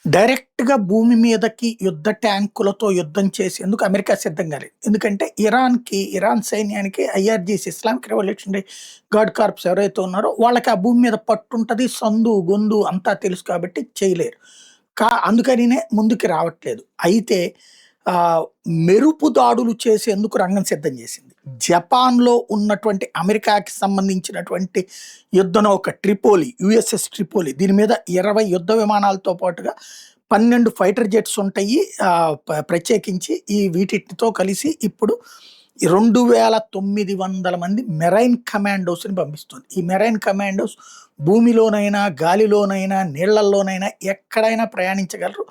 డైరెక్ట్‌గా భూమి మీదకి యుద్ధ ట్యాంకులతో యుద్ధం చేసేందుకు అమెరికా సిద్ధంగా లేదు. ఎందుకంటే ఇరాన్ సైన్యానికి IRGC Islamic revolutionary guard corps ఎవరైతే ఉన్నారో వాళ్ళకి ఆ భూమి మీద పట్టుంటది. సందు, గొందు అంతా తెలుసు కాబట్టి చేయలేరు. అందుకనినే ముందుకు రావట్లేదు. అయితే ఆహ్, మెరుపు దాడులు చేసేందుకు రంగం సిద్ధం చేసింది. జపాన్‌లో ఉన్నటువంటి అమెరికాకి సంబంధించినటువంటి యుద్ధ నౌక ట్రిపోలి, యూఎస్ఎస్ ట్రిపోలి దీని మీద 20 యుద్ధ విమానాలతో పాటుగా 12 ఫైటర్ జెట్స్ ఉంటాయి. ప్రత్యేకించి వీటితో కలిసి ఇప్పుడు 2900 మంది మెరైన్ కమాండోస్‌ని పంపిస్తుంది. ఈ మెరైన్ కమాండోస్ భూమిలోనైనా, గాలిలోనైనా, నీళ్లల్లోనైనా ఎక్కడైనా ప్రయాణించగలరు.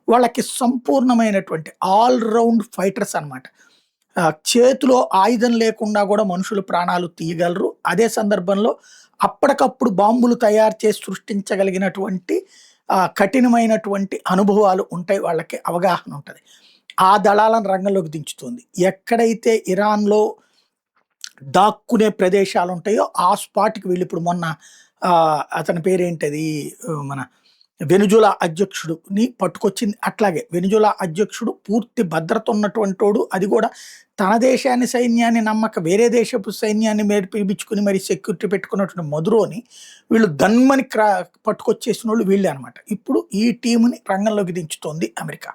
వాళ్ళకి సంపూర్ణమైనటువంటి ఆల్ రౌండ్ ఫైటర్స్ అన్నమాట. చేతిలో ఆయుధం లేకుండా కూడా మనుషులు ప్రాణాలు తీయగలరు. అదే సందర్భంలో అప్పటికప్పుడు బాంబులు తయారు చేసి సృష్టించగలిగినటువంటి కఠినమైనటువంటి అనుభవాలు ఉంటాయి. వాళ్ళకి అవగాహన ఉంటది. ఆ దళాలను రంగంలోకి దించుతుంది. ఎక్కడైతే ఇరాన్‌లో దాక్కునే ప్రదేశాలుంటాయో ఆ స్పాట్‌కి వెళ్ళి ఇప్పుడు మొన్న అతని పేరేంటది మన వెనిజులా అధ్యక్షుడిని పట్టుకొచ్చింది. అట్లాగే వెనిజులా అధ్యక్షుడు పూర్తి భద్రత ఉన్నటువంటోడు. అది కూడా తన దేశాన్ని సైన్యాన్ని నమ్మక వేరే దేశపు సైన్యాన్ని పిలిపించుకుని మరి సెక్యూరిటీ పెట్టుకున్నటువంటి మదురోని వీళ్ళు పట్టుకొచ్చేసినోళ్ళు వీళ్ళే అనమాట. ఇప్పుడు ఈ టీమ్‌ని రంగంలోకి దించుతోంది అమెరికా.